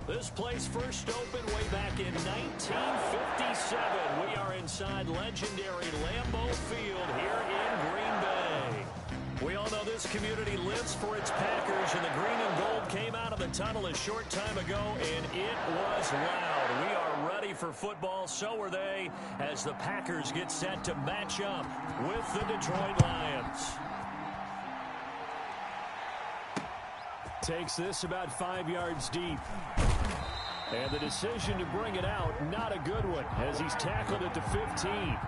This place first opened way back in 1957. We are inside legendary Lambeau Field here in Green Bay. We all know this community lives for its Packers, and the green and gold came out of the tunnel a short time ago, and it was loud. We are ready for football, so are they, as the Packers get set to match up with the Detroit Lions. Takes this about 5 yards deep. And the decision to bring it out, not a good one, as he's tackled at the 15.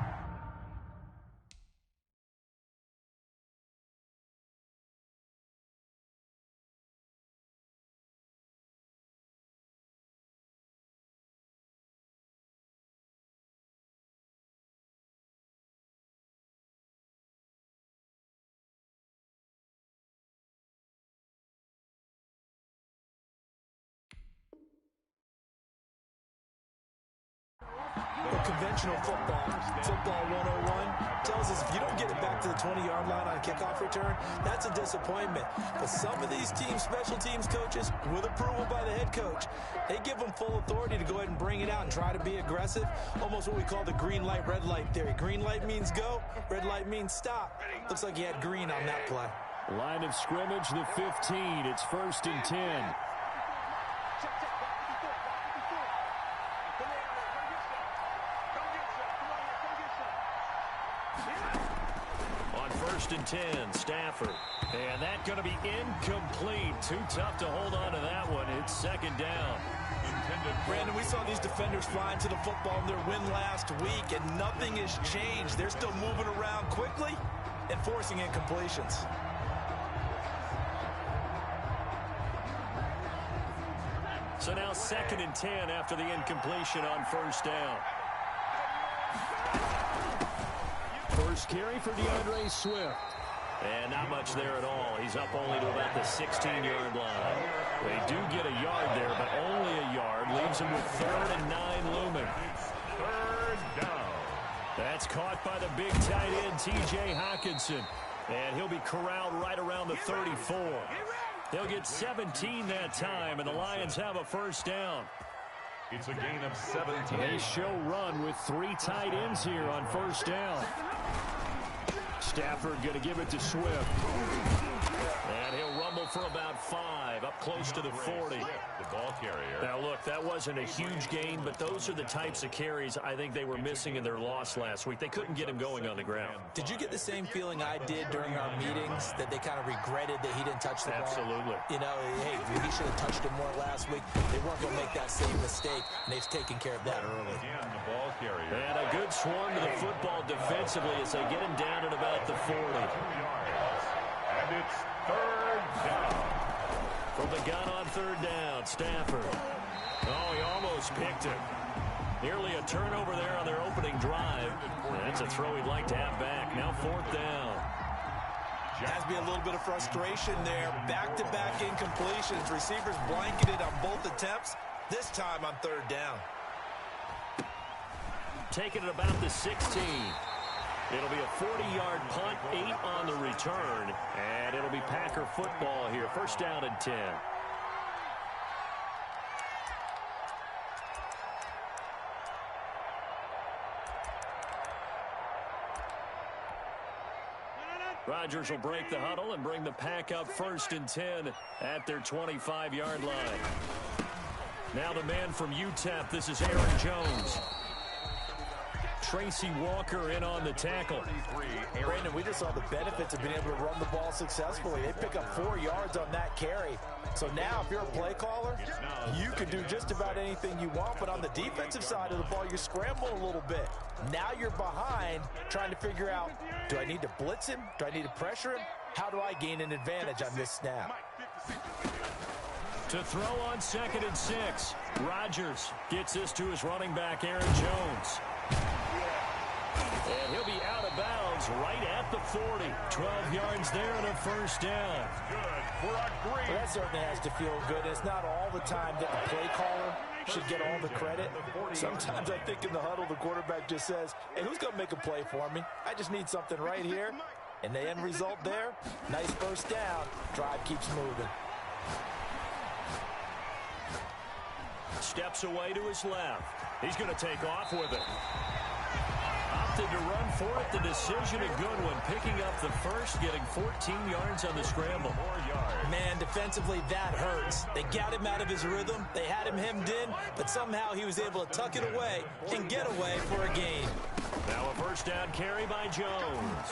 Conventional football 101 tells us if you don't get it back to the 20-yard line on a kickoff return, that's a disappointment. But some of these teams, special teams coaches, with approval by the head coach, they give them full authority to go ahead and bring it out and try to be aggressive, almost what we call the green light, red light theory. Green light means go, red light means stop. Looks like he had green on that play. Line of scrimmage, the 15. It's 1st and 10. On 1st and 10, Stafford. And that's going to be incomplete. Too tough to hold on to that one. It's 2nd down. Brandon, we saw these defenders flying to the football in their win last week, and nothing has changed. They're still moving around quickly and forcing incompletions. So now 2nd and 10 after the incompletion on 1st down. First carry for DeAndre Swift. And not much there at all. He's up only to about the 16-yard line. They do get a yard there, but only a yard. Leaves him with 3rd and 9 looming. 3rd down. That's caught by the big tight end, T.J. Hockenson. And he'll be corralled right around the 34. They'll get 17 that time, and the Lions have a 1st down. It's a gain of 17. They show run with 3 tight ends here on 1st down. Stafford going to give it to Swift. And he'll rumble for about 5, up close to the 40. The ball carrier. Now, look, that wasn't a huge gain, but those are the types of carries I think they were missing in their loss last week. They couldn't get him going on the ground. Did you get the same feeling I did during our meetings, that they kind of regretted that he didn't touch the ball? Absolutely. You know, hey, he should have touched it more last week. They weren't going to make that same mistake, and they've taken care of that early. Again, the ball carrier. And a good swarm to the football defensively as they get him down at about the 40. And it's 3rd down. From the gun on 3rd down, Stafford. Oh, he almost picked it. Nearly a turnover there on their opening drive. That's a throw he'd like to have back. Now 4th down. Has to be a little bit of frustration there. Back-to-back incompletions. Receivers blanketed on both attempts. This time on 3rd down. Taking it about the 16. It'll be a 40-yard punt, 8 on the return, and it'll be Packer football here. 1st down and 10. Rodgers will break the huddle and bring the Pack up 1st and 10 at their 25-yard line. Now the man from UTEP, this is Aaron Jones. Tracy Walker in on the tackle. Brandon, we just saw the benefits of being able to run the ball successfully. They pick up 4 yards on that carry. So now if you're a play caller, you can do just about anything you want. But on the defensive side of the ball, you scramble a little bit. Now you're behind trying to figure out, do I need to blitz him? Do I need to pressure him? How do I gain an advantage on this snap? To throw on 2nd and 6. Rodgers gets this to his running back, Aaron Jones. And he'll be out of bounds right at the 40. 12 yards there and a 1st down. Good for a green. Well, that certainly has to feel good. It's not all the time that the play caller should get all the credit. Sometimes I think in the huddle, the quarterback just says, hey, who's going to make a play for me? I just need something right here. And the end result there, nice 1st down. Drive keeps moving. steps away to his left. He's going to take off with it. Opted to run for it. The decision a good one. Picking up the first, getting 14 yards on the scramble. Man, defensively, that hurts. They got him out of his rhythm. They had him hemmed in, but somehow he was able to tuck it away and get away for a gain. Now a first down carry by Jones.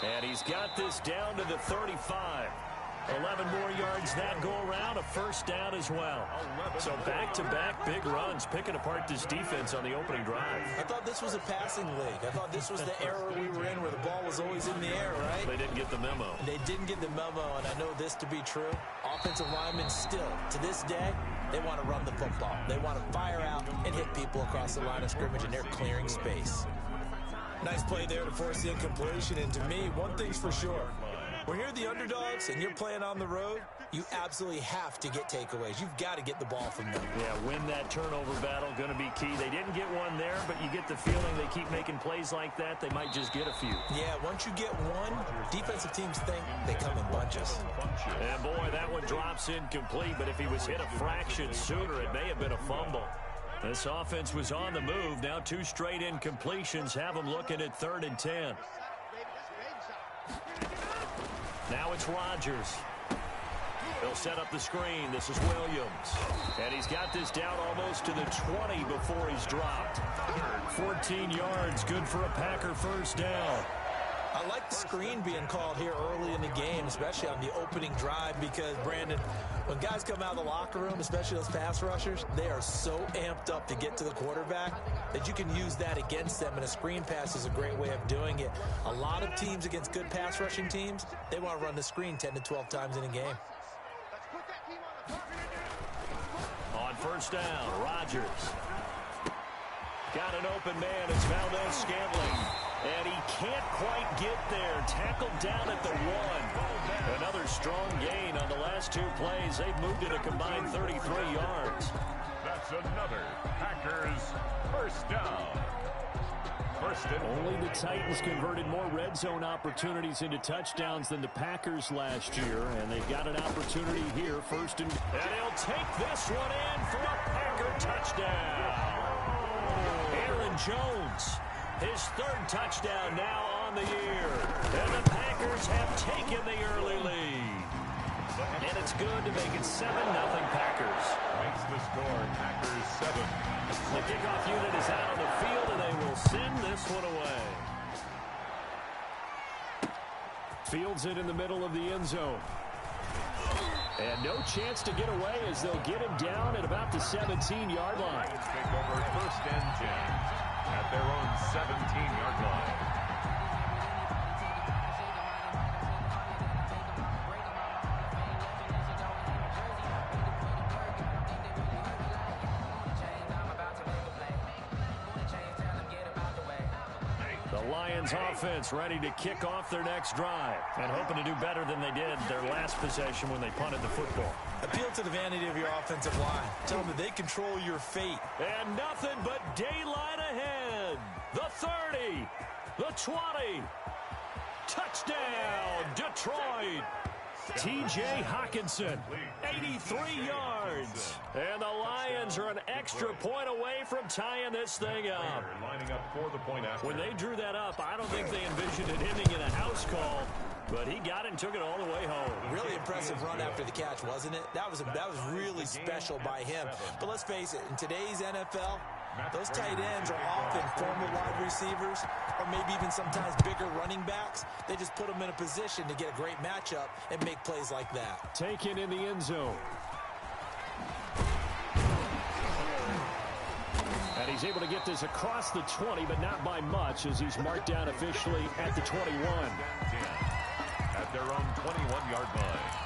And he's got this down to the 35. 11 more yards that go around, a first down as well. So back-to-back big runs, picking apart this defense on the opening drive. I thought this was a passing league. I thought this was the era we were in where the ball was always in the air, right? They didn't get the memo. They didn't get the memo, and I know this to be true. Offensive linemen still, to this day, they want to run the football. They want to fire out and hit people across the line of scrimmage, and they're clearing space. Nice play there to force the incompletion, and to me, one thing's for sure. When you're the underdogs and you're playing on the road, you absolutely have to get takeaways. You've got to get the ball from them. Yeah, win that turnover battle, going to be key. They didn't get one there, but you get the feeling they keep making plays like that, they might just get a few. Yeah, once you get one, defensive teams think they come in bunches. And boy, that one drops incomplete, but if he was hit a fraction sooner, it may have been a fumble. This offense was on the move. Now 2 straight incompletions have them looking at 3rd and 10. Now it's Rodgers. He'll set up the screen. This is Williams. And he's got this down almost to the 20 before he's dropped. 14 yards, good for a Packer first down. I like the screen being called here early in the game, especially on the opening drive, because, Brandon, when guys come out of the locker room, especially those pass rushers, they are so amped up to get to the quarterback that you can use that against them, and a screen pass is a great way of doing it. A lot of teams against good pass rushing teams, they want to run the screen 10 to 12 times in a game. On first down, Rodgers. Got an open man. It's Valdez-Scantling. And he can't quite get there. Tackled down at the 1. Another strong gain on the last 2 plays. They've moved it a combined 33 yards. That's another Packers first down. Only the Titans converted more red zone opportunities into touchdowns than the Packers last year, and they've got an opportunity here, first and he'll take this one in for a Packer touchdown. Aaron Jones, his 3rd touchdown now on the year, and the Packers have taken the early lead. And it's good to make it 7-0 Packers. Makes the score Packers 7. The kickoff unit is out on the field, and they will send this one away. Fields it in the middle of the end zone. And no chance to get away as they'll get him down at about the 17-yard line. Take over 1st and 10 at their own 17-yard line. Lions offense ready to kick off their next drive and hoping to do better than they did their last possession when they punted the football. Appeal to the vanity of your offensive line. Tell them that they control your fate. And nothing but daylight ahead. The 30, the 20. Touchdown, Detroit. T.J. Hockenson, 83 yards. And the Lions are an extra point away from tying this thing up. Lining up for the point after. When they drew that up, I don't think they envisioned it ending in a house call, but he got it and took it all the way home. Really impressive run after the catch, wasn't it? That was really special by him. But let's face it, in today's NFL, those tight ends are often former wide receivers or maybe even sometimes bigger running backs. They just put them in a position to get a great matchup and make plays like that. Taken in the end zone. And he's able to get this across the 20, but not by much as he's marked down officially at the 21. At their own 21-yard line.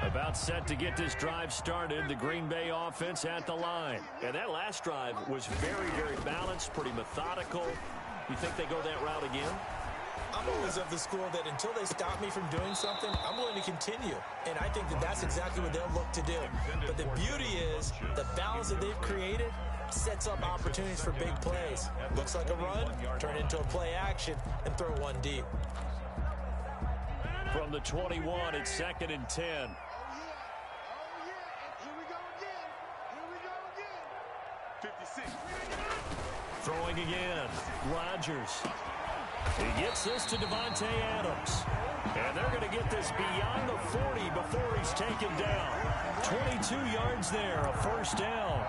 About set to get this drive started, the Green Bay offense at the line. And that last drive was very, very balanced, pretty methodical. You think they go that route again? I'm always of the school that until they stop me from doing something, I'm willing to continue. And I think that that's exactly what they'll look to do. But the beauty is the balance that they've created sets up opportunities for big plays. Looks like a run, turn into a play action, and throw one deep. From from the 21. It's 2nd and 10. Throwing again. Rodgers. He gets this to Davante Adams. And they're going to get this beyond the 40 before he's taken down. 22 yards there, a first down.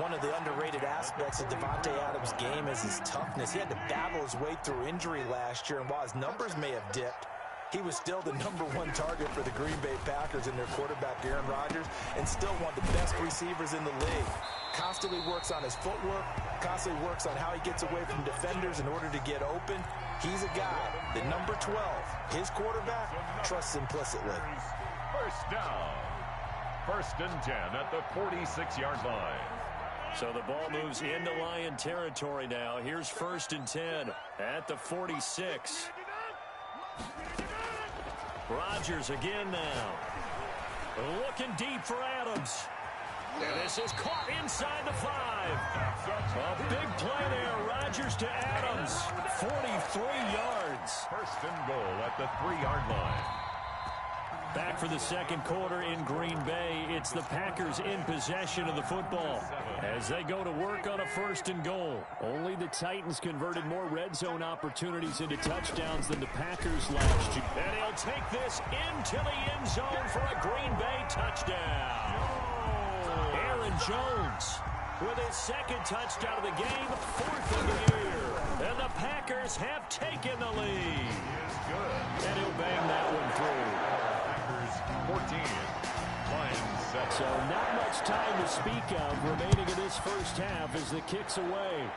One of the underrated aspects of Davante Adams' game is his toughness. He had to battle his way through injury last year, and while his numbers may have dipped, he was still the #1 target for the Green Bay Packers and their quarterback, Aaron Rodgers, and still one of the best receivers in the league. Constantly works on his footwork, constantly works on how he gets away from defenders in order to get open. He's a guy that number 12, his quarterback, trusts implicitly. First down. 1st and 10 at the 46-yard line. So the ball moves into Lion territory now. Here's 1st and 10 at the 46. Rodgers again now. Looking deep for Adams. And this is caught inside the 5. A big play there. Rodgers to Adams. 43 yards. 1st and goal at the 3-yard line. Back for the second quarter in Green Bay. It's the Packers in possession of the football as they go to work on a 1st and goal. Only the Titans converted more red zone opportunities into touchdowns than the Packers last year. And he'll take this into the end zone for a Green Bay touchdown. Aaron Jones with his 2nd touchdown of the game, 4th of the year. And the Packers have taken the lead. And he'll bang that one through. 14. Lions 7. So not much time to speak of remaining in this first half as the kick's away.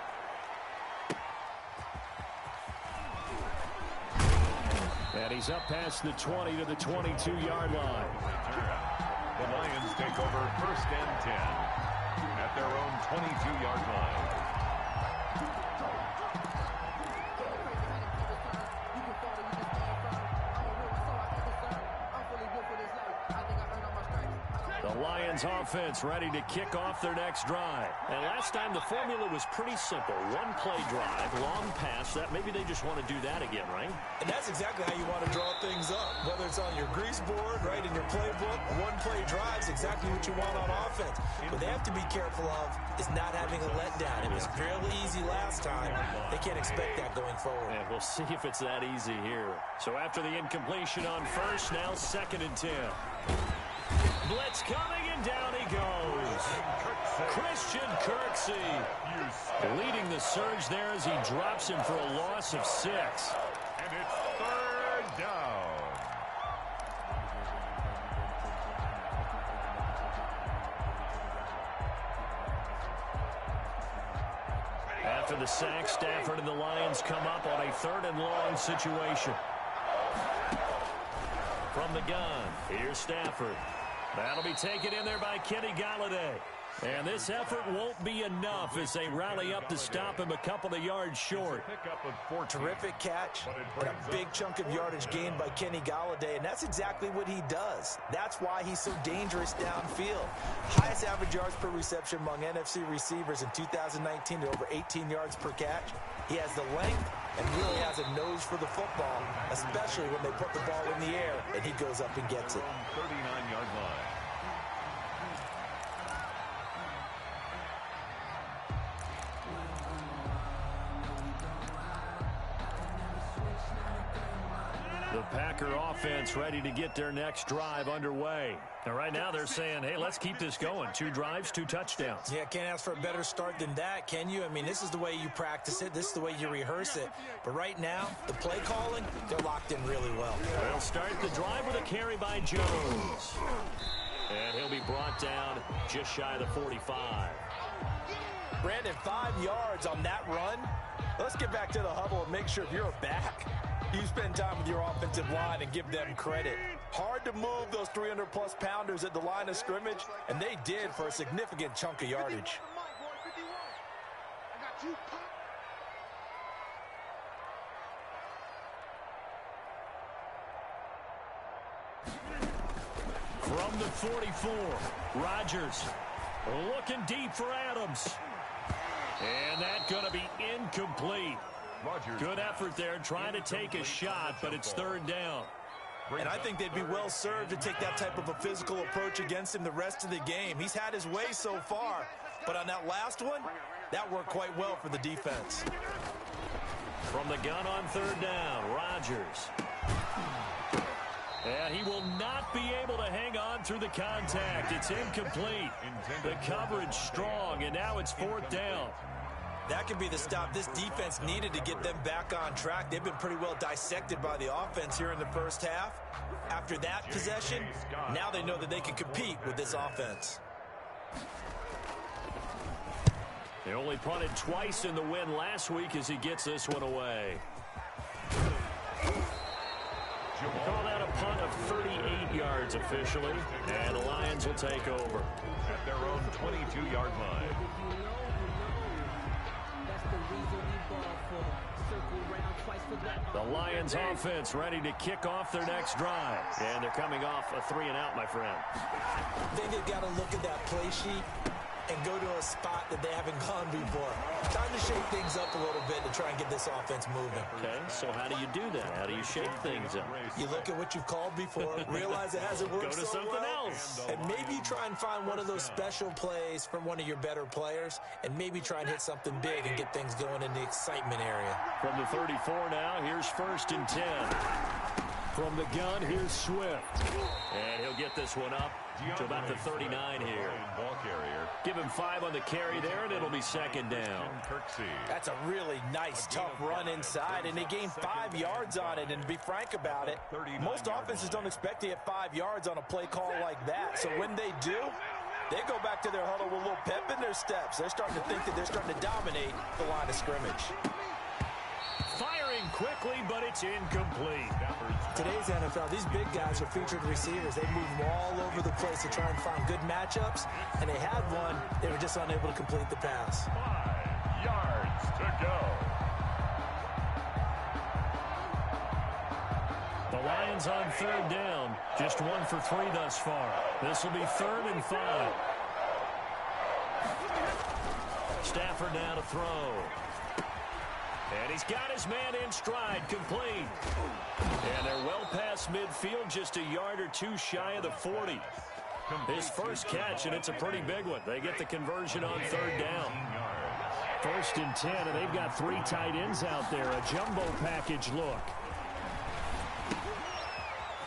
And he's up past the 20 to the 22-yard line. The Lions take over 1st and 10 at their own 22-yard line. The Lions offense ready to kick off their next drive. And last time the formula was pretty simple. One play drive, long pass. That maybe they just want to do that again, right? And that's exactly how you want to draw things up. Whether it's on your grease board, right, in your playbook, one play drive is exactly what you want on offense. What they have to be careful of is not having a letdown. It was fairly easy last time. They can't expect that going forward. And we'll see if it's that easy here. So after the incompletion on 1st, now 2nd and 10. Blitz coming, and down he goes. Christian Kirksey leading the surge there as he drops him for a loss of 6. And it's 3rd down. After the sack, Stafford and the Lions come up on a 3rd and long situation. From the gun, here's Stafford. That'll be taken in there by Kenny Galladay. And this effort won't be enough as they rally up to stop him a couple of yards short. Terrific catch and a big chunk of yardage gained by Kenny Galladay, and that's exactly what he does. That's why he's so dangerous downfield. Highest average yards per reception among NFC receivers in 2019 at over 18 yards per catch. He has the length and really has a nose for the football, especially when they put the ball in the air and he goes up and gets it. 39-yard line. The Packer offense ready to get their next drive underway. And right now they're saying, hey, let's keep this going. 2 drives, 2 touchdowns. Yeah, can't ask for a better start than that, can you? I mean, this is the way you practice it. This is the way you rehearse it. But right now, the play calling, they're locked in really well. They'll start the drive with a carry by Jones. And he'll be brought down just shy of the 45. Brandon, 5 yards on that run. Let's get back to the huddle and make sure if you're a back, you spend time with your offensive line and give them credit. Hard to move those 300-plus pounders at the line of scrimmage, and they did for a significant chunk of yardage. From the 44, Rodgers looking deep for Adams. And that's going to be incomplete. Rodgers. Good effort there trying to take a shot, but it's 3rd down. And I think they'd be well served to take that type of a physical approach against him the rest of the game. He's had his way so far, but on that last one, that worked quite well for the defense. From the gun on third down, Rodgers. And he will not be able to hang on through the contact. It's incomplete. The coverage strong, and now it's fourth down. That could be the stop this defense needed to get them back on track. They've been pretty well dissected by the offense here in the first half. After that possession, now they know that they can compete with this offense. They only punted twice in the win last week as he gets this one away. Call that a punt of 38 yards officially, and the Lions will take over. At their own 22-yard line. The Lions offense ready to kick off their next drive. And they're coming off a 3-and-out, my friend. I think they've got to look at that play sheet and go to a spot that they haven't gone before. Time to shake things up a little bit to try and get this offense moving. Okay, so how do you do that? How do you shake things up? You look at what you've called before, realize it hasn't worked Go to so something well, else. and maybe try and find one of those special plays from one of your better players, and maybe try and hit something big and get things going in the excitement area. From the 34 now, here's 1st and 10. From the gun, here's Swift. And he'll get this one up to about the 39 here. Ball carrier. Give him 5 on the carry there, and it'll be 2nd down. That's a really nice, tough run inside, and they gained 5 yards on it. And to be frank about it, most offenses don't expect to get 5 yards on a play call like that. So when they do, they go back to their huddle with a little pep in their steps. They're starting to think that they're starting to dominate the line of scrimmage. Firing quickly, but it's incomplete. Today's NFL, these big guys are featured receivers. They move them all over the place to try and find good matchups, and they had one. They were just unable to complete the pass. 5 yards to go. The Lions on 3rd down. Just 1 for 3 thus far. This will be 3rd and 5. Stafford now to throw. And he's got his man in stride, complete. And they're well past midfield, just a yard or 2 shy of the 40. His first catch, and it's a pretty big one. They get the conversion on 3rd down. 1st and 10, and they've got 3 tight ends out there. A jumbo package look.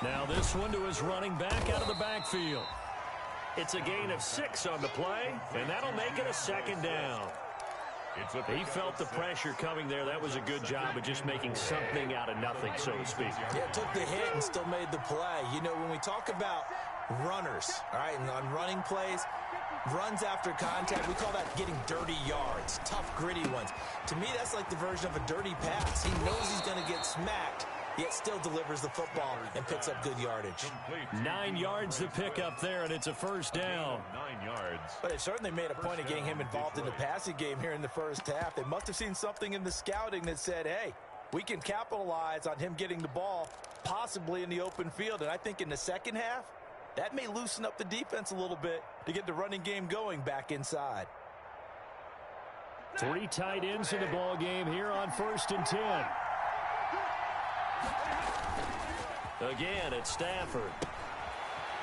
Now this one to his running back out of the backfield. It's a gain of 6 on the play, and that'll make it a 2nd down. He felt the pressure coming there. That was a good job of just making something out of nothing, so to speak. Yeah, took the hit and still made the play. You know, when we talk about runners, all right, and on running plays, runs after contact, we call that getting dirty yards, tough, gritty ones. To me, that's like the version of a dirty pass. He knows he's going to get smacked, yet still delivers the football and picks up good yardage. 9 yards to pick up there, and it's a 1st down. 9 yards. But they certainly made a point of getting him involved in the passing game here in the first half. They must have seen something in the scouting that said, hey, we can capitalize on him getting the ball possibly in the open field. And I think in the second half, that may loosen up the defense a little bit to get the running game going back inside. 3 tight ends in the ball game here on 1st and 10. Again, it's Stafford.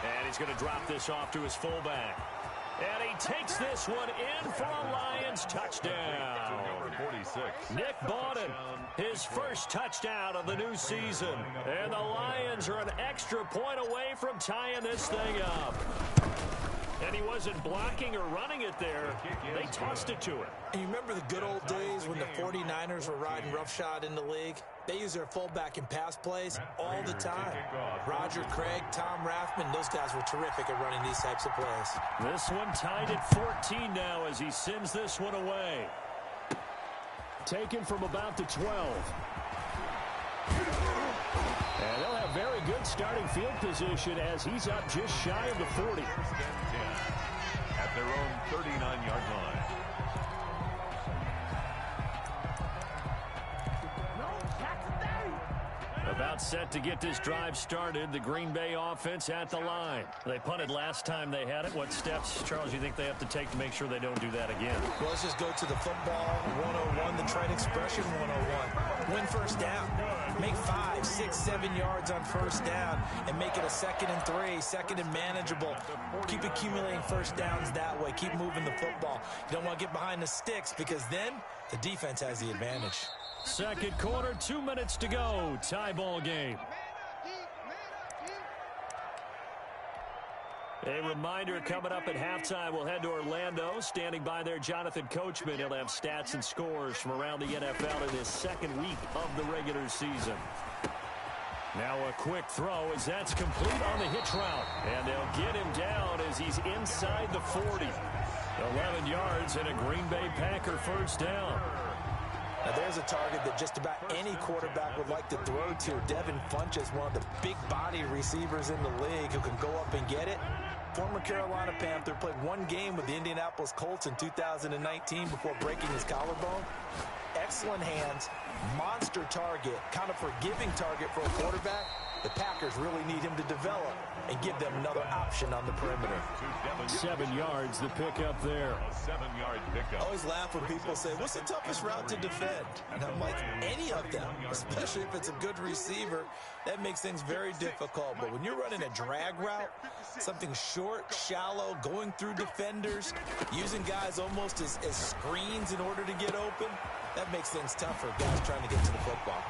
And he's going to drop this off to his fullback. And he takes this one in for a Lions touchdown. Number 46. Nick Bawden, his first touchdown of the new season. And the Lions are an extra point away from tying this thing up. And he wasn't blocking or running it there. They tossed it to him. And you remember the good old days when the 49ers were riding roughshod in the league? They use their fullback in pass plays all the time. Roger Craig, Tom Rathman, those guys were terrific at running these types of plays. This one tied at 14 now as he sends this one away. Taken from about the 12. And they'll have very good starting field position as he's up just shy of the 40. At their own 39-yard line. About set to get this drive started. The Green Bay offense at the line. They punted last time they had it. What steps, Charles, you think they have to take to make sure they don't do that again? Well, let's just go to the football 101, the trade expression 101. Win first down. Make 5, 6, 7 yards on first down and make it a 2nd and 3, 2nd and manageable. Keep accumulating first downs that way. Keep moving the football. You don't want to get behind the sticks because then the defense has the advantage. Second quarter, 2 minutes to go. Tie ball game. A reminder coming up at halftime, we'll head to Orlando. Standing by there, Jonathan Coachman. He'll have stats and scores from around the NFL in his second week of the regular season. Now a quick throw as that's complete on the hitch route. And they'll get him down as he's inside the 40. 11 yards and a Green Bay Packer first down. Now there's a target that just about any quarterback would like to throw to. Devin Funchess, one of the big body receivers in the league who can go up and get it. Former Carolina Panther, played one game with the Indianapolis Colts in 2019 before breaking his collarbone. Excellent hands, monster target, kind of forgiving target for a quarterback. The Packers really need him to develop and give them another option on the perimeter. 7 yards, the pickup there. A 7-yard pickup. I always laugh when people say, what's the toughest route to defend? And I'm like, any of them, especially if it's a good receiver. That makes things very difficult. But when you're running a drag route, something short, shallow, going through defenders, using guys almost as screens in order to get open, that makes things tough for guys trying to get to the football.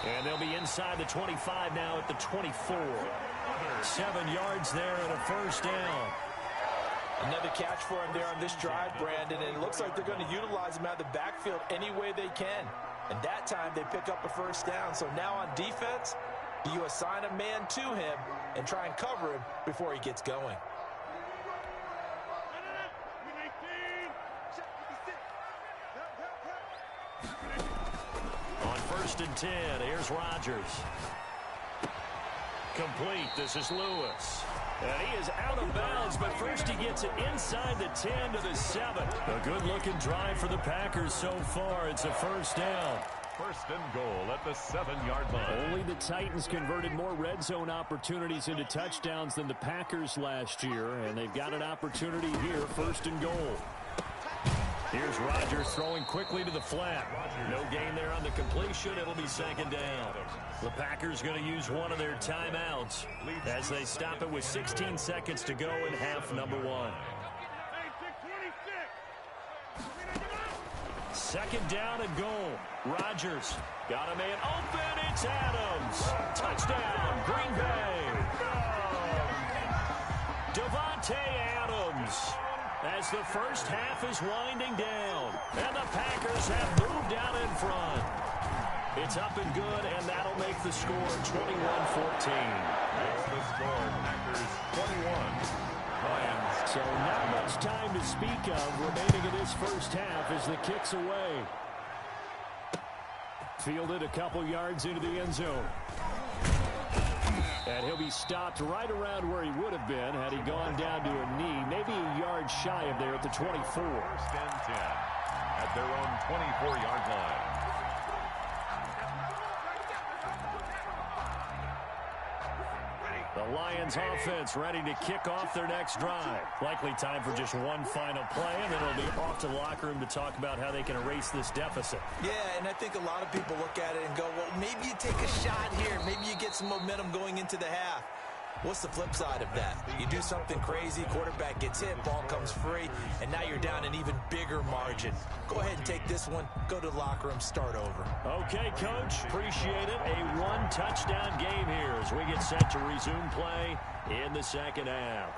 And they'll be inside the 25 now at the 24. 7 yards there and a first down. Another catch for him there on this drive, Brandon, and it looks like they're going to utilize him out of the backfield any way they can. And that time they pick up a first down. So now on defense, do you assign a man to him and try and cover him before he gets going? On 1st and 10, here's Rodgers. Complete. This is Lewis. And he is out of bounds, but first he gets it inside the 10 to the 7. A good-looking drive for the Packers so far. It's a first down. 1st and goal at the 7-yard line. Only the Titans converted more red zone opportunities into touchdowns than the Packers last year, and they've got an opportunity here, 1st and goal. Here's Rodgers throwing quickly to the flat. No gain there on the completion. It'll be 2nd down. The Packers going to use one of their timeouts as they stop it with 16 seconds to go in half number 1. 2nd down and goal. Rodgers got a man open. It's Adams. Touchdown, Green Bay. Devontae Adams. As the first half is winding down. And the Packers have moved out in front. It's up and good, and that'll make the score 21-14. Makes the score Packers 21. Lions. So not much time to speak of remaining in this first half as the kick's away. Fielded a couple yards into the end zone. And he'll be stopped right around where he would have been had he gone down to a knee, maybe a yard shy of there at the 24. 1st and 10 at their own 24-yard line. The Lions offense ready to kick off their next drive. Likely time for just one final play, and then it'll be off to the locker room to talk about how they can erase this deficit. Yeah, and I think a lot of people look at it and go, well, maybe you take a shot here. Maybe you get some momentum going into the half. What's the flip side of that? You do something crazy, quarterback gets hit, ball comes free, and now you're down an even bigger margin. Go ahead and take this one, go to the locker room, start over. Okay, Coach, appreciate it. A one-touchdown game here as we get set to resume play in the second half.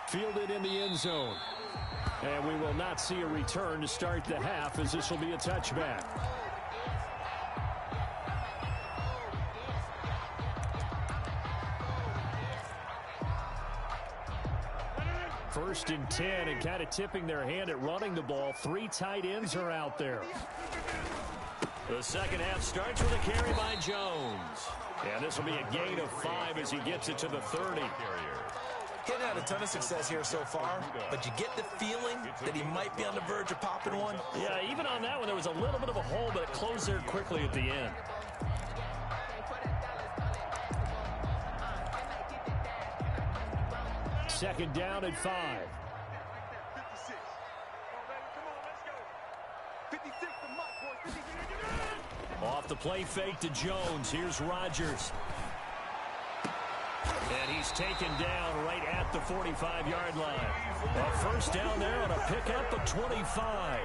Fielded in the end zone. And we will not see a return to start the half as this will be a touchback. 1st and 10, and kind of tipping their hand at running the ball. 3 tight ends are out there. The second half starts with a carry by Jones. And this will be a gain of 5 as he gets it to the 30. He's had a ton of success here so far, but you get the feeling that he might be on the verge of popping one. Yeah, even on that one, there was a little bit of a hole, but it closed there quickly at the end. Second down and 5. Off the play fake to Jones. Here's Rodgers. And he's taken down right at the 45-yard line. A first down there on a pickup of 25.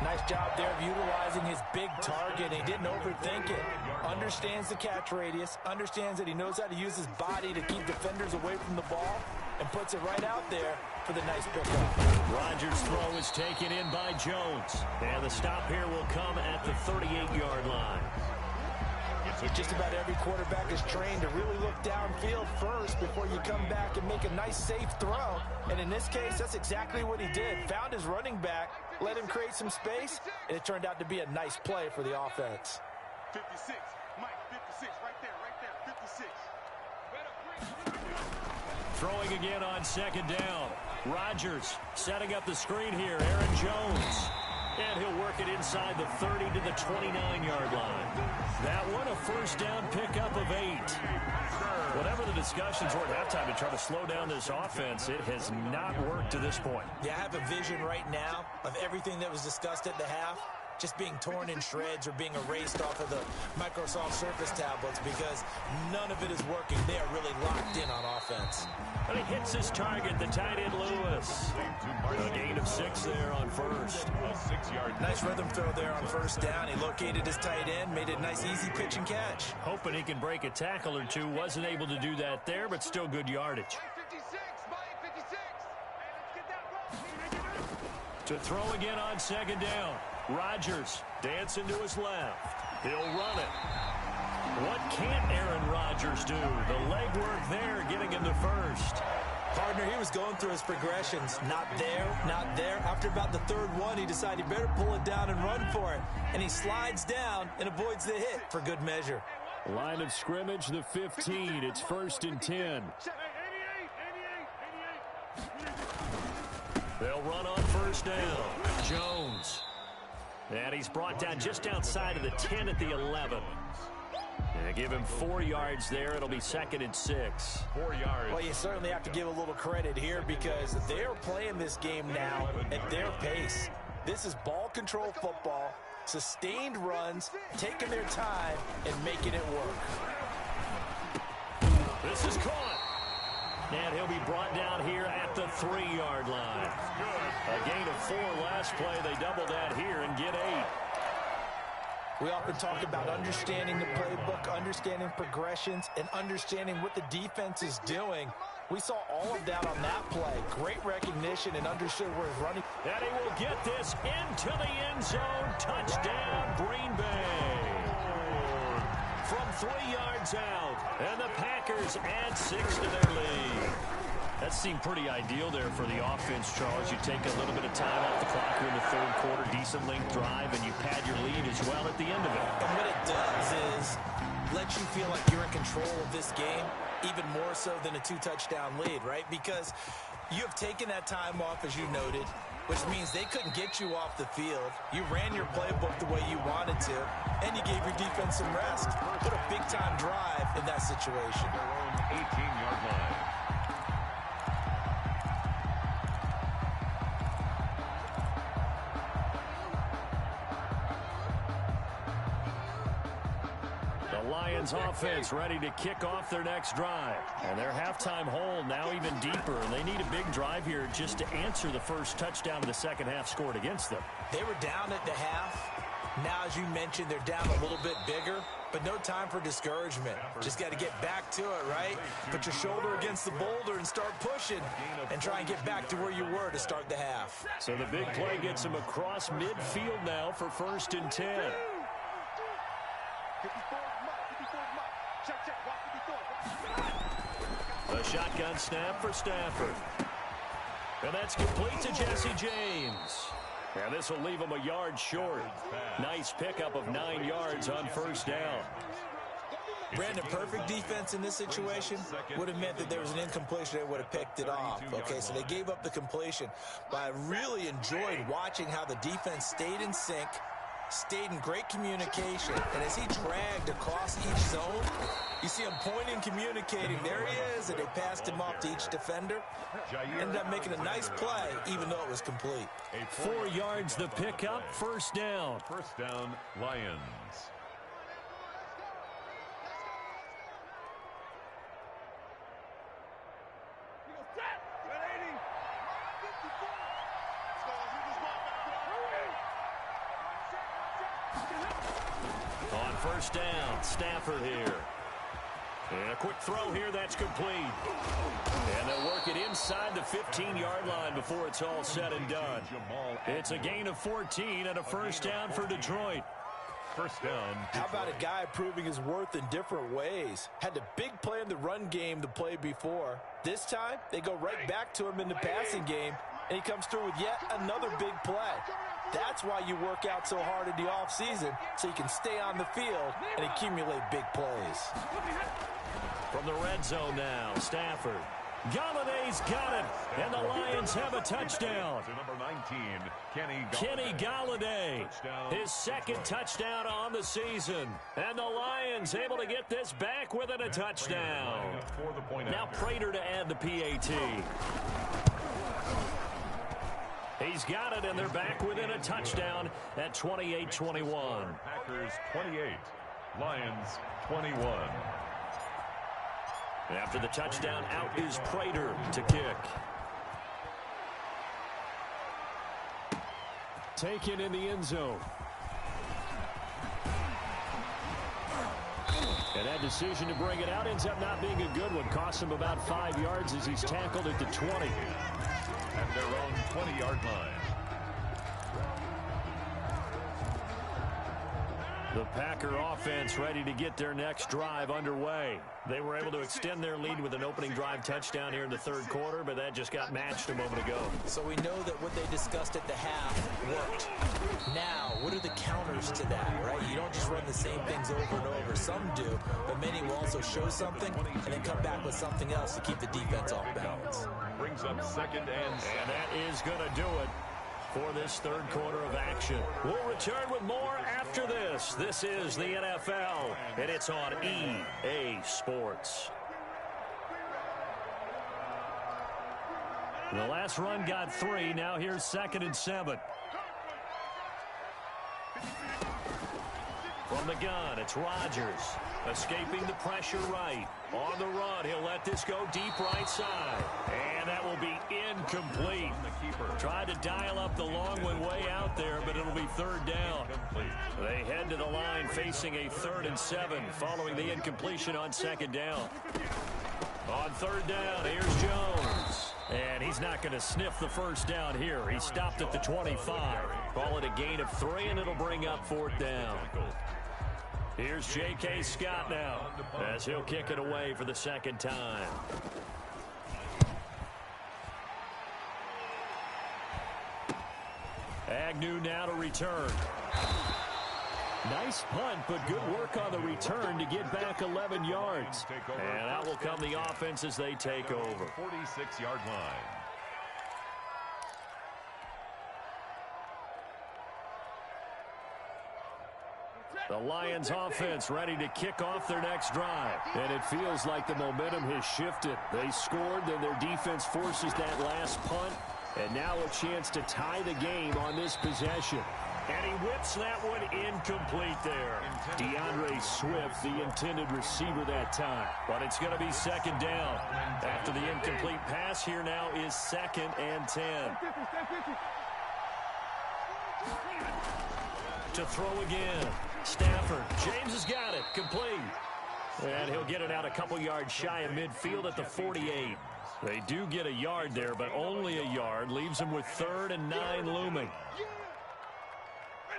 Nice job there of utilizing his big target. He didn't overthink it. Understands the catch radius. Understands that he knows how to use his body to keep defenders away from the ball. And puts it right out there for the nice pickup. Rodgers' throw is taken in by Jones. And the stop here will come at the 38-yard line. Just about every quarterback is trained to really look downfield first before you come back and make a nice, safe throw. And in this case, that's exactly what he did. Found his running back, let him create some space, and it turned out to be a nice play for the offense. 56, Mike, 56, right there, 56. Throwing again on second down. Rodgers setting up the screen here. Aaron Jones. And he'll work it inside the 30 to the 29-yard line. That one, a first down pickup of 8. Whatever the discussions were at halftime to try to slow down this offense, it has not worked to this point. Yeah, I have a vision right now of everything that was discussed at the half just being torn in shreds or being erased off of the Microsoft Surface tablets because none of it is working. They are really locked in on offense. And he hits his target, the tight end Lewis. A gain of 6 there on first. Nice rhythm throw there on first down. He located his tight end, made it a nice easy pitch and catch. Hoping he can break a tackle or two. Wasn't able to do that there, but still good yardage. To throw again on second down. Rodgers dancing to his left. He'll run it. What can't Aaron Rodgers do? The legwork there getting him to first. Partner, he was going through his progressions. Not there, not there. After about the third one, he decided he better pull it down and run for it. And he slides down and avoids the hit for good measure. Line of scrimmage, the 15. It's 1st and 10. They'll run on first down. Jones. And he's brought down just outside of the 10 at the 11. And give him 4 yards there. It'll be 2nd and 6. 4 yards. Well, you certainly have to give a little credit here because they're playing this game now at their pace. This is ball control football, sustained runs, taking their time, and making it work. This is caught. And he'll be brought down here at the 3-yard line. A gain of 4 last play. They double that here and get 8. We often talk about understanding the playbook, understanding progressions, and understanding what the defense is doing. We saw all of that on that play. Great recognition and understood where he's running. And he will get this into the end zone. Touchdown, Green Bay. From 3 yards out. And the Packers add 6 to their lead. That seemed pretty ideal there for the offense, Charles. You take a little bit of time off the clock here in the third quarter, decent length drive, and you pad your lead as well at the end of it. And what it does is let you feel like you're in control of this game, even more so than a 2-touchdown lead, right? Because you have taken that time off, as you noted, which means they couldn't get you off the field. You ran your playbook the way you wanted to, and you gave your defense some rest. Put a big-time drive in that situation. 18-yard line. Lions offense ready to kick off their next drive. And their halftime hole now even deeper. And they need a big drive here just to answer the first touchdown of the second half scored against them. They were down at the half. Now, as you mentioned, they're down a little bit bigger, but no time for discouragement. Just got to get back to it, right? Put your shoulder against the boulder and start pushing and try and get back to where you were to start the half. So the big play gets them across midfield now for 1st and 10. A shotgun snap for Stafford. And that's complete to Jesse James. And this will leave him a yard short. Nice pickup of 9 yards on first down. Brandon, perfect defense in this situation would have meant that there was an incompletion. They would have picked it off. Okay, so they gave up the completion. But I really enjoyed watching how the defense stayed in sync, stayed in great communication. And as he dragged across each zone, you see him pointing, communicating. There he is, and they passed him off to each defender. Ended up making a nice play, even though it was complete. 4 yards the pickup, first down. First down, Lions. On first down, Stafford here. And a quick throw here, that's complete. And they'll work it inside the 15-yard line before it's all said and done. It's a gain of 14 and a first down for Detroit. First down. How about a guy proving his worth in different ways? Had the big play in the run game the play before. This time, they go right back to him in the passing game, and he comes through with yet another big play. That's why you work out so hard in the offseason, so you can stay on the field and accumulate big plays. From the red zone now, Stafford. Galladay's got it, and the Lions have a touchdown. To number 19, Kenny Galladay, his second touchdown on the season. And the Lions able to get this back within a touchdown. Now Prater to add the PAT. He's got it, and they're back within a touchdown at 28-21. Packers 28, Lions 21. After the touchdown, out is Prater to kick. Taken in the end zone. And that decision to bring it out ends up not being a good one. Costs him about 5 yards as he's tackled at the 20. At their own 20-yard line. The Packer offense ready to get their next drive underway. They were able to extend their lead with an opening drive touchdown here in the third quarter, but that just got matched a moment ago. So we know that what they discussed at the half worked. Now, what are the counters to that, right? You don't just run the same things over and over. Some do, but many will also show something and then come back with something else to keep the defense off balance. Brings up second and 7. And that is going to do it for this third quarter of action. We'll return with more after this. This is the NFL, and it's on EA Sports. The last run got 3. Now here's second and 7. From the gun, it's Rodgers. Escaping the pressure right. On the run, he'll let this go deep right side. And that will be incomplete. Tried to dial up the long one way out there, but it'll be third down. They head to the line facing a 3rd and 7 following the incompletion on second down. On third down, here's Jones. And he's not going to sniff the first down here. He stopped at the 25. Call it a gain of 3, and it'll bring up fourth down. Here's J.K. Scott now as he'll kick it away for the second time. Agnew now to return. Nice punt, but good work on the return to get back 11 yards. And out will come the offense as they take over. 46-yard line. The Lions offense ready to kick off their next drive. And it feels like the momentum has shifted. They scored, then their defense forces that last punt. And now a chance to tie the game on this possession. And he whips that one incomplete there. DeAndre Swift, the intended receiver that time. But it's going to be second down. After the incomplete pass, here now is 2nd and 10. To throw again. Stafford. James has got it. Complete. And he'll get it out a couple yards shy of midfield at the 48. They do get a yard there, but only a yard. Leaves them with 3rd and 9 looming.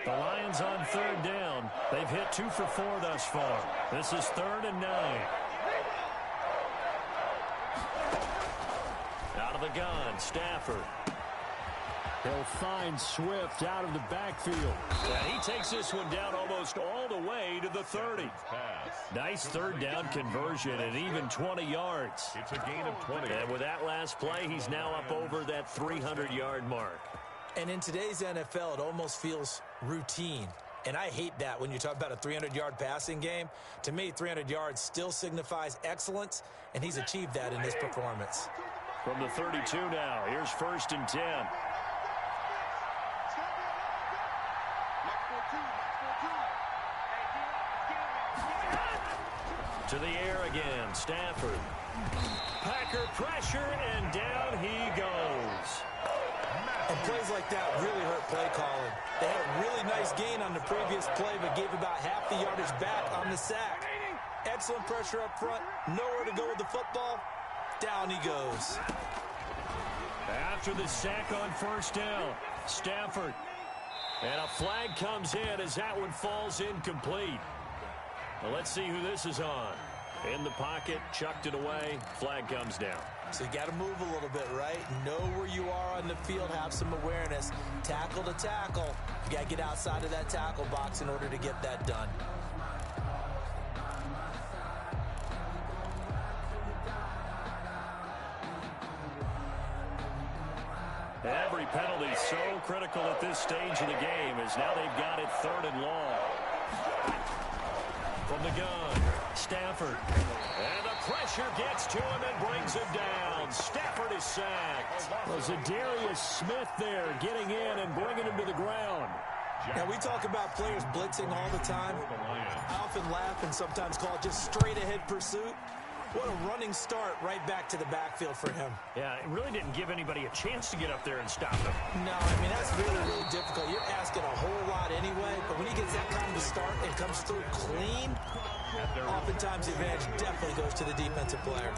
The Lions on 3rd down. They've hit 2 for 4 thus far. This is 3rd and 9. Out of the gun, Stafford. He'll find Swift out of the backfield. And he takes this one down almost all the way to the 30. Nice third down conversion and even 20 yards. It's a gain of 20. And with that last play, he's now up over that 300-yard mark. And in today's NFL, it almost feels routine. And I hate that when you talk about a 300-yard passing game. To me, 300 yards still signifies excellence, and he's achieved that in this performance. From the 32 now, here's 1st and 10. To the air again, Stafford. Packer pressure, and down he goes. And plays like that really hurt play calling. They had a really nice gain on the previous play, but gave about half the yardage back on the sack. Excellent pressure up front. Nowhere to go with the football. Down he goes. After the sack on 1st down, Stafford. And a flag comes in as that one falls incomplete. Well, let's see who this is on. In the pocket, chucked it away, flag comes down. So you got to move a little bit, right? Know where you are on the field, have some awareness. Tackle to tackle. You got to get outside of that tackle box in order to get that done. Every penalty so critical at this stage of the game as now they've got it 3rd and long. From the gun, Stafford. And the pressure gets to him and brings him down. Stafford is sacked. Well, Zadarius Smith there getting in and bringing him to the ground. Now, we talk about players blitzing all the time. I often laugh and sometimes call it just straight-ahead pursuit. What a running start right back to the backfield for him. Yeah, it really didn't give anybody a chance to get up there and stop him. No, I mean, that's really, really difficult. You're asking a whole lot anyway, but when he gets that kind of start and comes through clean, oftentimes the advantage definitely goes to the defensive player.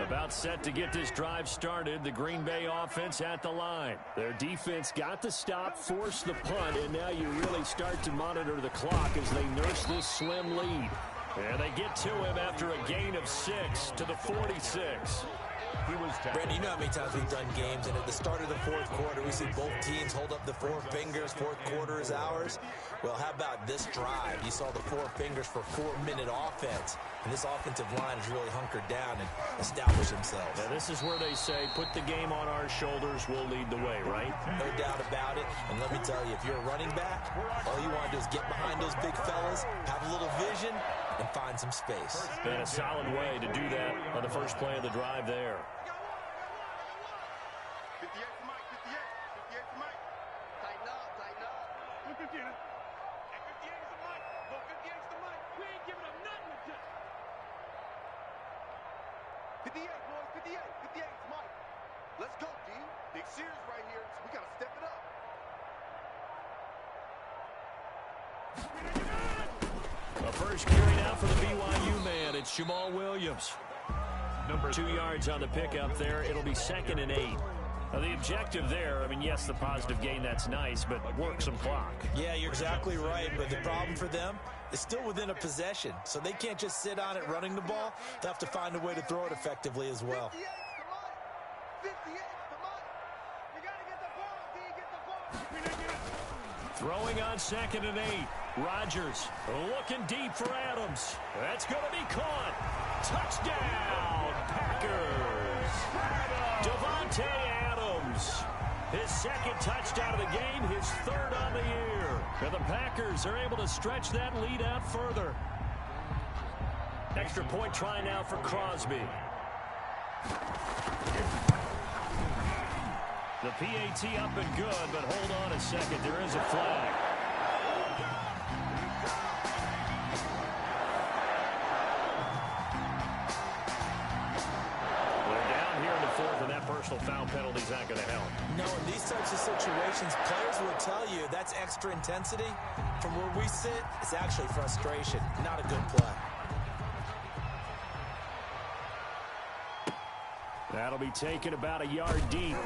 About set to get this drive started, the Green Bay offense at the line. Their defense got the stop, forced the punt, and now you really start to monitor the clock as they nurse this slim lead. And they get to him after a gain of 6 to the 46. Brandon, you know how many times we've done games, and at the start of the 4th quarter, we see both teams hold up the 4 fingers. 4th quarter is ours. Well, how about this drive? You saw the 4 fingers for 4-minute offense, and this offensive line has really hunkered down and established themselves. Now, this is where they say, put the game on our shoulders, we'll lead the way, right? No doubt about it. And let me tell you, if you're a running back, all you want to do is get behind those big fellas, have a little vision, and find some space. And a solid way to do that on the first play of the drive there. 58 to Mike, 58. 58 to Mike. Tighten up, tighten up. Look at 58. At 58 is the Mike. Go 58 is the Mike. We ain't giving up nothing with this. 58, boys, 58. 58 is Mike. Let's go, D. Big Sears right here. So we got to step it up. A first carry now for the BYU man. It's Jamal Williams. 2 yards on the pickup there. It'll be 2nd and 8. Now, the objective there, I mean, yes, the positive gain, that's nice, but work some clock. Yeah, you're exactly right, but the problem for them is still within a possession, so they can't just sit on it running the ball. They'll have to find a way to throw it effectively as well. 58 to Mike. 58 to Mike. You got to get the ball, D. Get the ball. Throwing on 2nd and 8. Rodgers looking deep for Adams. That's going to be caught. Touchdown, Packers. Devontae Adams. His 2nd touchdown of the game, his 3rd on the year. And the Packers are able to stretch that lead out further. Extra point try now for Crosby. The PAT up and good, but hold on a second. There is a flag. Personal foul penalty's not going to help. No, in these types of situations, players will tell you that's extra intensity. From where we sit, it's actually frustration, not a good play. That'll be taken about a yard deep.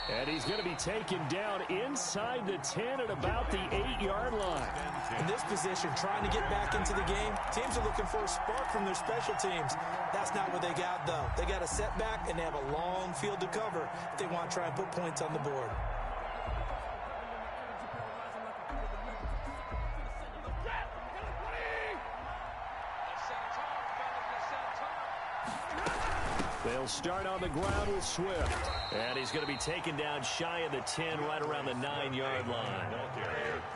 And he's going to be taken down inside the 10 at about the 8-yard line. In this position, trying to get back into the game, teams are looking for a spark from their special teams. That's not what they got, though. They got a setback, and they have a long field to cover if they want to try and put points on the board. They'll start on the ground with Swift. And he's going to be taken down shy of the 10, right around the 9-yard line.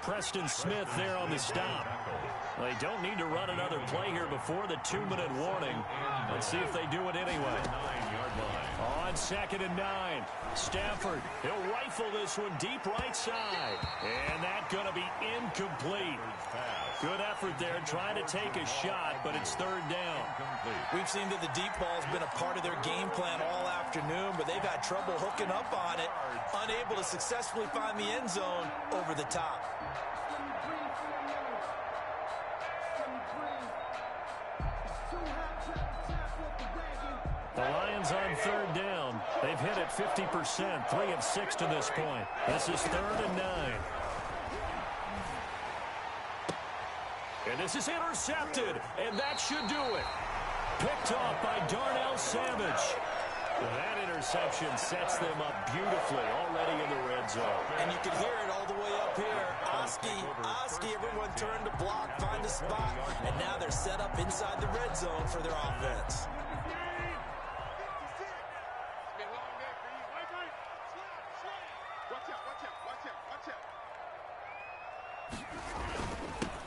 Preston Smith there on the stop. They don't need to run another play here before the 2-minute warning. Let's see if they do it anyway. On 2nd and 9. Stafford, he'll rifle this one deep right side. And that's going to be incomplete. Good effort there trying to take a shot, but it's 3rd down. We've seen that the deep ball's been a part of their game plan all afternoon, but they've had trouble hooking up on it, unable to successfully find the end zone over the top. The Lions on 3rd down. They've hit it 50%, 3 of 6 to this point. This is 3rd and 9. And this is intercepted, and that should do it. Picked off by Darnell Savage. That interception sets them up beautifully already in the red zone. And you can hear it all the way up here. Oski, everyone turned to block, find a spot, and now they're set up inside the red zone for their offense.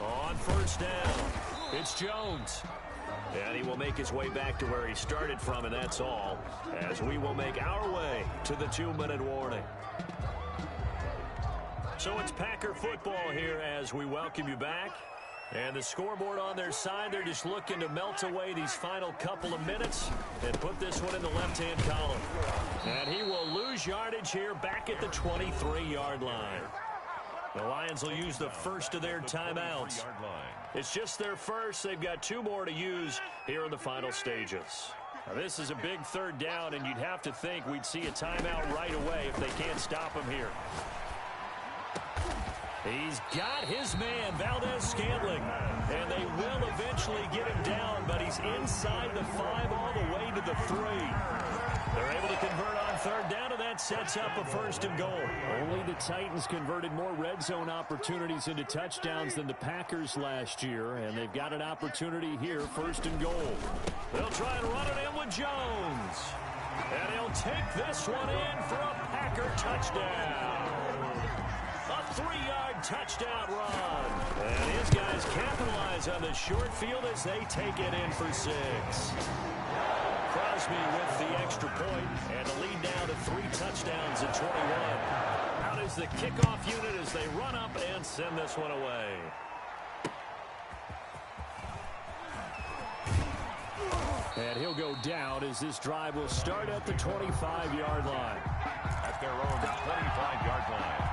On 1st down, it's Jones. And he will make his way back to where he started from, and that's all, as we will make our way to the 2-minute warning. So it's Packer football here as we welcome you back. And the scoreboard on their side, they're just looking to melt away these final couple of minutes and put this one in the left-hand column. And he will lose yardage here back at the 23-yard line. The Lions will use the first of their timeouts. It's just their first. They've got 2 more to use here in the final stages. Now, this is a big 3rd down, and you'd have to think we'd see a timeout right away if they can't stop him here. He's got his man, Valdez-Scantling, and they will eventually get him down, but he's inside the 5 all the way to the 3. They're able to convert on 3rd down, and that sets up a 1st and goal. Only the Titans converted more red zone opportunities into touchdowns than the Packers last year, and they've got an opportunity here, 1st and goal. They'll try and run it in with Jones. And he'll take this one in for a Packer touchdown. A 3-yard touchdown run. And his guys capitalize on the short field as they take it in for 6. Crosby with the extra point, and the lead now to 3 touchdowns at 21. Out is the kickoff unit as they run up and send this one away. And he'll go down as this drive will start at the 25-yard line. At their own 25-yard line.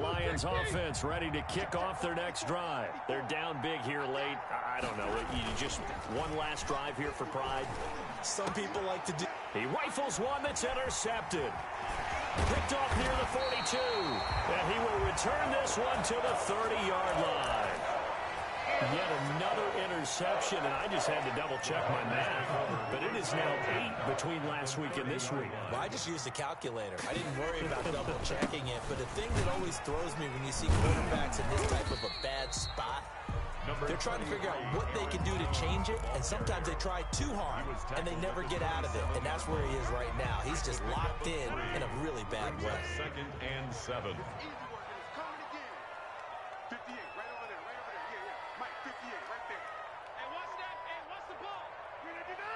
Lions offense ready to kick off their next drive. They're down big here late. I don't know. You just one last drive here for pride. Some people like to do. He rifles one that's intercepted. Picked off near the 42. And he will return this one to the 30-yard line. Yet another interception, and I just had to double-check my math. But it is now 8 between last week and this week. Well, I just used a calculator. I didn't worry about double-checking it. But the thing that always throws me when you see quarterbacks in this type of a bad spot, they're trying to figure out what they can do to change it, and sometimes they try too hard, and they never get out of it. And that's where he is right now. He's just locked in a really bad way. 2nd and 7.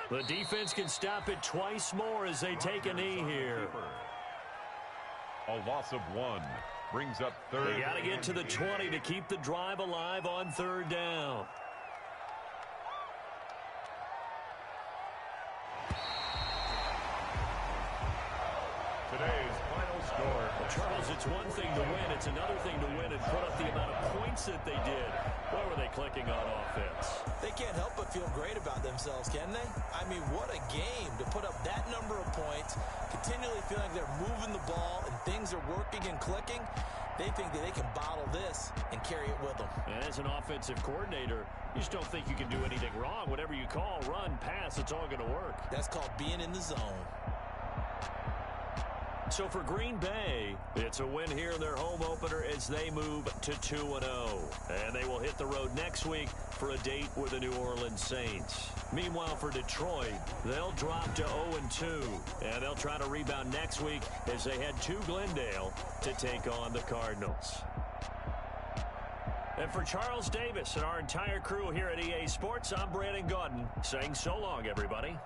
The defense can stop it twice more as they take a knee here. A loss of 1 brings up 3rd. They got to get to the 20 to keep the drive alive on 3rd down. Today's final score. Well, Charles, it's one thing to win. It's another thing to win and put up the amount of points that they did. Where were they clicking on offense? They can't help but feel great about themselves, can they? I mean, what a game to put up that number of points, continually feeling like they're moving the ball and things are working and clicking. They think that they can bottle this and carry it with them. And as an offensive coordinator, you just don't think you can do anything wrong. Whatever you call, run, pass, it's all going to work. That's called being in the zone. So for Green Bay, it's a win here in their home opener as they move to 2-0. And they will hit the road next week for a date with the New Orleans Saints. Meanwhile, for Detroit, they'll drop to 0-2. And they'll try to rebound next week as they head to Glendale to take on the Cardinals. And for Charles Davis and our entire crew here at EA Sports, I'm Brandon Gaudin saying so long, everybody.